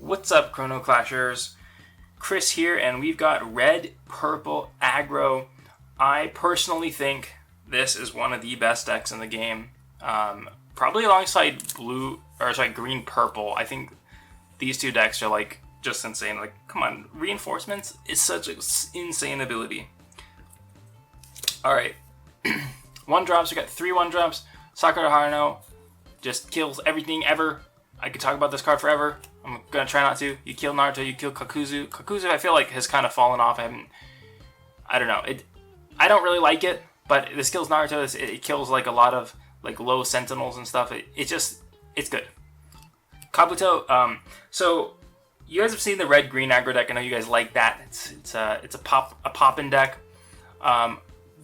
What's up, Chrono Clashers? Chris here, and we've got red, purple, aggro. I personally think this is one of the best decks in the game. Probably alongside green, purple. I think these two decks are like just insane. Like, come on, reinforcements is such an insane ability. All right, 1-drops. We got 3 1-drops. Sakura Haruno just kills everything ever. I could talk about this card forever. I'm gonna try not to. You kill Naruto, you kill Kakuzu. Kakuzu, I feel like, has kind of fallen off. I don't know. I don't really like it, but this kills Naruto. It kills like a lot of like low sentinels and stuff. It's good. Kabuto. So you guys have seen the red-green aggro deck. I know you guys like that. It's a poppin' deck.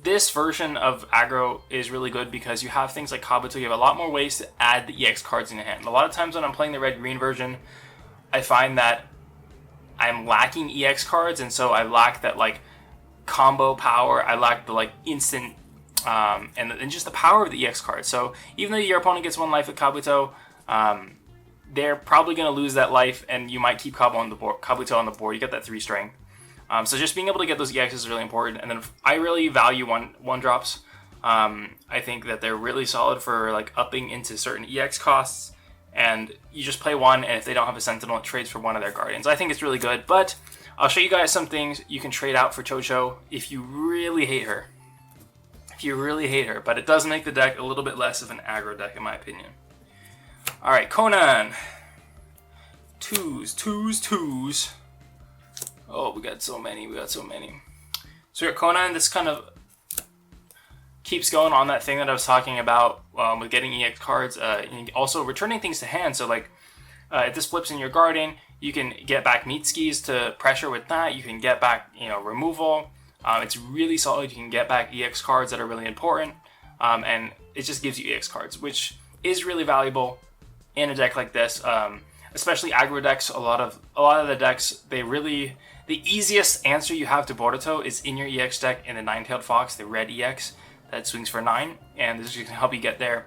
This version of aggro is really good because you have things like Kabuto. You have a lot more ways to add the EX cards in your hand. A lot of times when I'm playing the red-green version, I find that I'm lacking EX cards, and so I lack that like combo power. I lack the like instant and just the power of the EX cards. So even though your opponent gets 1 life with Kabuto, they're probably going to lose that life, and you might keep Kabuto on the board. You get that 3 strength. So just being able to get those EXs is really important. And then I really value 1-drops. I think that they're really solid for like upping into certain EX costs. And you just play 1, and if they don't have a Sentinel, it trades for 1 of their Guardians. I think it's really good, but I'll show you guys some things you can trade out for Chocho if you really hate her. But it does make the deck a little bit less of an aggro deck, in my opinion. Alright, Conan. Twos. Oh, we got so many. So we got Conan. This kind of keeps going on that thing that I was talking about with getting EX cards. And also returning things to hand. So like, if this flips in your Guardian, you can get back Mitskis to pressure with that. You can get back, removal. It's really solid. You can get back EX cards that are really important. And it just gives you EX cards, which is really valuable in a deck like this. Especially aggro decks. A lot of the decks, the easiest answer you have to Boruto is in your EX deck in the Nine-Tailed Fox, the red EX that swings for 9, and this is going to help you get there.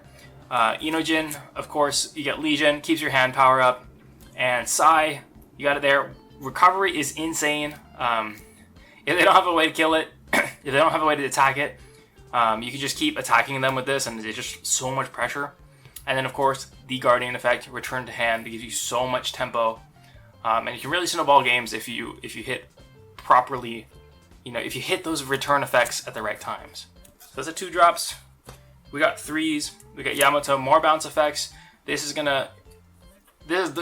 Inojin, of course, you get Legion, keeps your hand power up, and Sai, you got it there. Recovery is insane. If they don't have a way to kill it, if they don't have a way to attack it, you can just keep attacking them with this, and it's just so much pressure. And then, of course, the Guardian effect, return to hand, gives you so much tempo. And you can really snowball games if you hit properly, if you hit those return effects at the right times. So those are 2-drops. We got 3s. We got Yamato, more bounce effects. The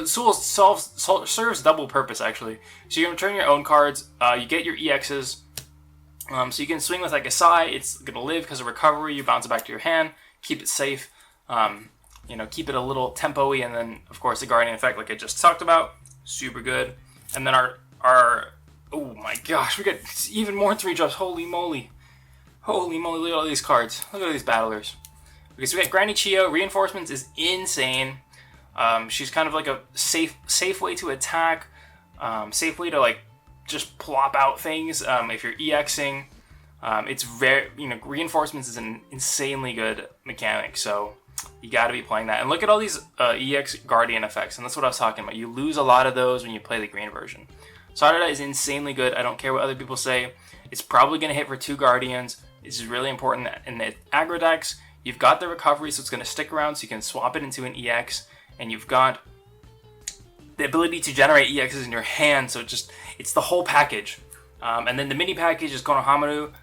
Soul serves double purpose, actually. So you can return your own cards. You get your EXs. So you can swing with like a Sai. It's going to live because of recovery. You bounce it back to your hand. Keep it safe. Keep it a little tempo-y. And then, of course, the Guardian effect, like I just talked about. Super good. And then our oh my gosh, we got even more 3-drops. Holy moly, look at all these cards. Look at all these battlers. Okay, so we got Granny Chio. Reinforcements is insane. She's kind of like a safe way to attack, safe way to like just plop out things if you're EXing. It's very, reinforcements is an insanely good mechanic, so you got to be playing that. And look at all these EX Guardian effects, and that's what I was talking about. You lose a lot of those when you play the green version. Sarada is insanely good. I don't care what other people say. It's probably going to hit for 2 Guardians. This is really important in the aggro decks. You've got the recovery, so it's going to stick around, so you can swap it into an EX. And you've got the ability to generate EXs in your hand, so it's the whole package. And then the mini package is Konohamaru,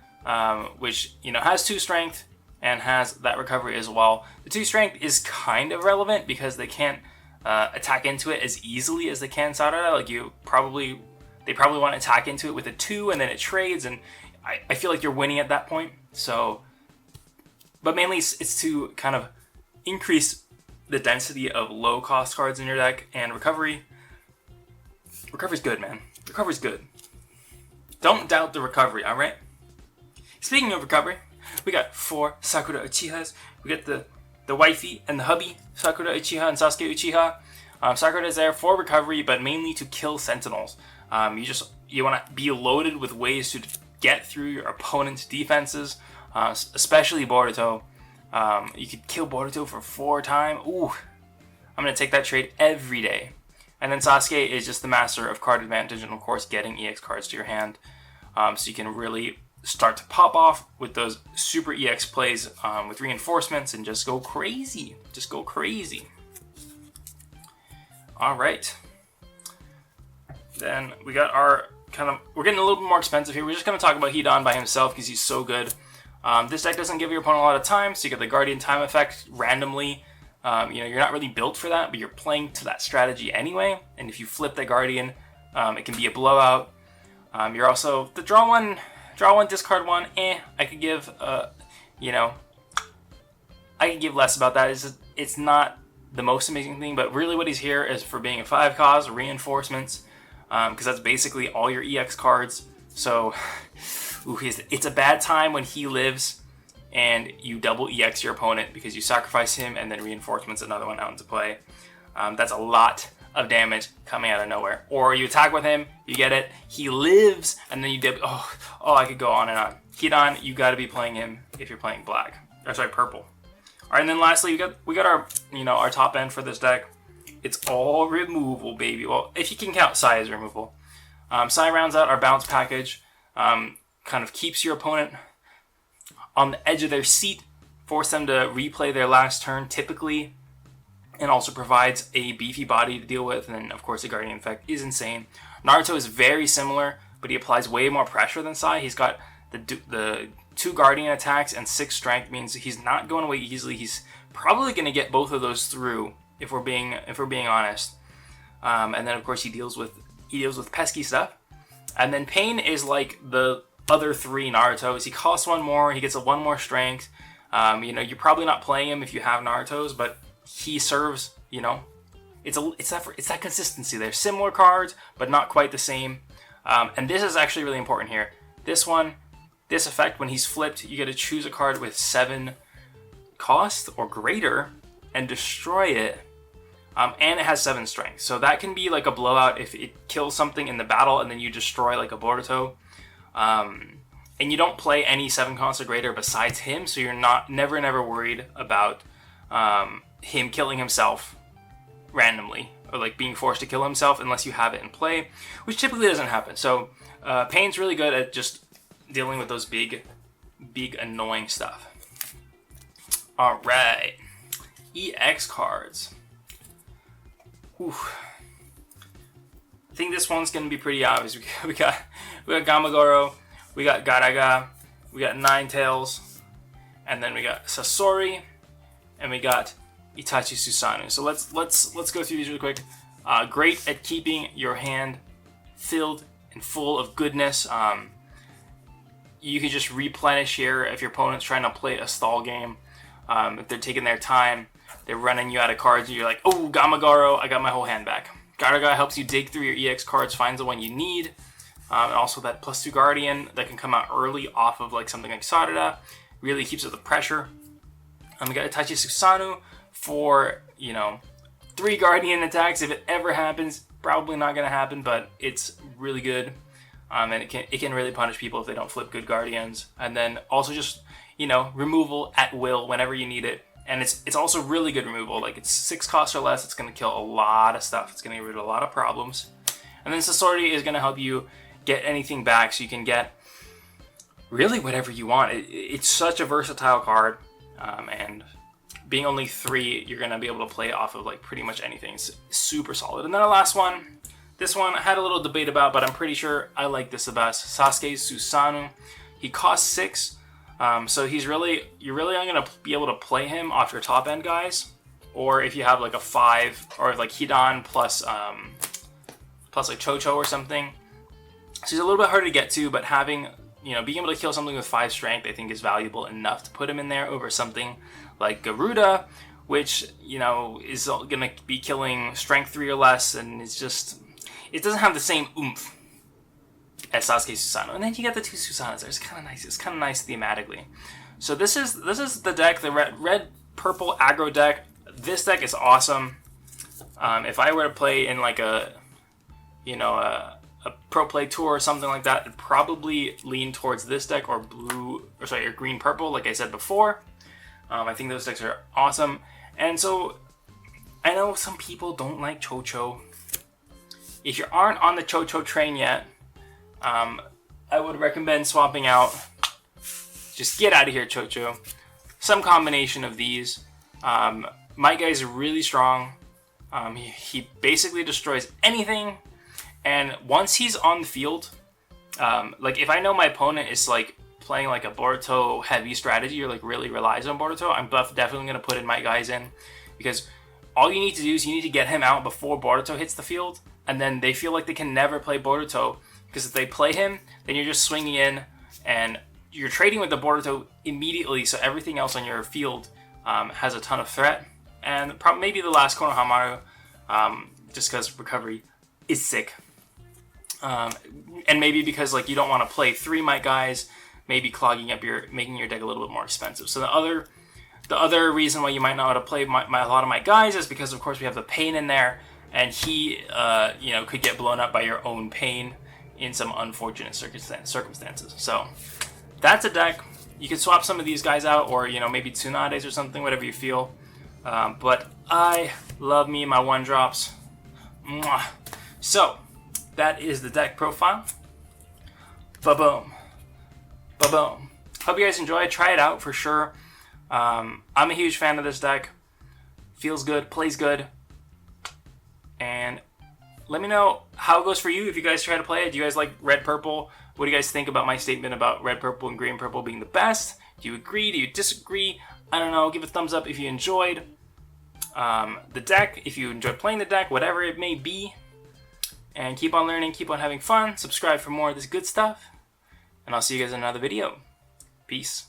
which has 2 strength and has that recovery as well. The 2 strength is kind of relevant because they can't attack into it as easily as they can Sarada. Like they probably want to attack into it with a 2, and then it trades, and I feel like you're winning at that point. So, but mainly it's to kind of increase the density of low-cost cards in your deck, and recovery. Recovery's good, man. Recovery's good. Don't doubt the recovery, alright? Speaking of recovery, we got 4 Sakura Uchihas. We got the wifey and the hubby, Sakura Uchiha and Sasuke Uchiha. Sakura is there for recovery, but mainly to kill sentinels. You want to be loaded with ways to get through your opponent's defenses, especially Boruto. You could kill Boruto for 4 times. Ooh, I'm going to take that trade every day. And then Sasuke is just the master of card advantage and, of course, getting EX cards to your hand. So you can really start to pop off with those super EX plays with reinforcements and just go crazy. Just go crazy. All right. Then we got our we're getting a little bit more expensive here. We're just going to talk about Hidan by himself because he's so good. This deck doesn't give your opponent a lot of time, so you get the Guardian time effect randomly. You're not really built for that, but you're playing to that strategy anyway. And if you flip the Guardian, it can be a blowout. You're also the draw one, discard one. I could give, I could give less about that. It's not the most amazing thing, but really what he's here is for being a 5 cost, reinforcements, because that's basically all your EX cards. So, it's a bad time when he lives and you double EX your opponent because you sacrifice him and then reinforcements another one out into play. That's a lot of damage coming out of nowhere. Or you attack with him, you get it, he lives, and then you dip. Oh, I could go on and on. Hidan, you got to be playing him if you're playing purple. All right, and then lastly, we got our our top end for this deck. It's all removal, baby. Well, if you can count Sai as removal. Sai rounds out our bounce package. Kind of keeps your opponent on the edge of their seat, force them to replay their last turn typically, and also provides a beefy body to deal with. And then, of course, the Guardian effect is insane. Naruto is very similar, but he applies way more pressure than Sai. He's got the 2 Guardian attacks and 6 strength, means he's not going away easily. He's probably going to get both of those through if we're being honest. And then, of course, he deals with pesky stuff. And then Pain is like the other 3 Narutos. He costs 1 more. He gets a 1 more strength. You're probably not playing him if you have Narutos, but he serves. It's that consistency. They're similar cards, but not quite the same. And this is actually really important here. This effect, when he's flipped, you get to choose a card with 7 cost or greater and destroy it. And it has 7 strength. So that can be like a blowout if it kills something in the battle and then you destroy like a Boruto. And you don't play any 7 cost or greater besides him, so you're never worried about him killing himself randomly or like being forced to kill himself unless you have it in play, which typically doesn't happen. So Pain's really good at just dealing with those big annoying stuff. All right, EX cards. Whew. I think this one's gonna be pretty obvious. We got Gamagoro, we got Garaga, we got Ninetales, and then we got Sasori, and we got Itachi Susanoo. So let's go through these really quick. Great at keeping your hand filled and full of goodness. You can just replenish here if your opponent's trying to play a stall game. If they're taking their time, they're running you out of cards, and you're like, oh, Gamagoro, I got my whole hand back. Garaga helps you dig through your EX cards, finds the one you need. And also that +2 Guardian that can come out early off of like something like Sarada really keeps up the pressure. We got Itachi Susanoo for 3 Guardian attacks. If it ever happens, probably not going to happen, but it's really good. And it can really punish people if they don't flip good Guardians. And then also just removal at will whenever you need it. And it's also really good removal. Like, it's 6 costs or less. It's going to kill a lot of stuff. It's going to get rid of a lot of problems. And then Sasori is going to help you get anything back, so you can get really whatever you want. It's such a versatile card. And being only 3, you're going to be able to play off of like pretty much anything. It's super solid. And then the last one. This one I had a little debate about, but I'm pretty sure I like this the best. Sasuke Susanoo. He costs 6. So you're really only going to be able to play him off your top end guys, or if you have like a 5 or like Hidan plus like Chocho or something. So he's a little bit harder to get to, but having being able to kill something with 5 strength, I think is valuable enough to put him in there over something like Garuda, which is going to be killing strength 3 or less, and it doesn't have the same oomph as Sasuke Susanoo. And then you get the 2 Susanos there. It's kind of nice. It's kind of nice thematically. So this is the deck, the red purple aggro deck. This deck is awesome. If I were to play in like a pro play tour or something like that, I'd probably lean towards this deck or green purple, like I said before. I think those decks are awesome. And so I know some people don't like Chocho. if you aren't on the Cho-Cho train yet, I would recommend swapping out. Just get out of here, Cho-Cho. Some combination of these. My guy's really strong. He basically destroys anything, and once he's on the field, like if I know my opponent is like playing like a Boruto heavy strategy or like really relies on Boruto, I'm definitely going to put in my guys in, because all you need to do is you need to get him out before Boruto hits the field, and then they feel like they can never play Boruto, because if they play him, then you're just swinging in and you're trading with the Boruto immediately, so everything else on your field has a ton of threat. And maybe the last Konohamaru, just because recovery is sick. And maybe because like you don't want to play 3 might guys, maybe clogging up making your deck a little bit more expensive. So the other reason why you might not want to play a lot of my guys is because of course we have the pain in there, and he could get blown up by your own pain in some unfortunate circumstances. So that's a deck. You can swap some of these guys out, or maybe Tsunades or something, whatever you feel. But I love me my 1-drops. Mwah. So that is the deck profile. Ba-boom. Ba-boom. Hope you guys enjoy it. Try it out for sure. I'm a huge fan of this deck. Feels good, plays good. And let me know how it goes for you if you guys try to play it. Do you guys like red purple? What do you guys think about my statement about red purple and green purple being the best? Do you agree? Do you disagree? I don't know. Give a thumbs up if you enjoyed the deck, if you enjoyed playing the deck, whatever it may be. And keep on learning, keep on having fun. Subscribe for more of this good stuff. And I'll see you guys in another video. Peace.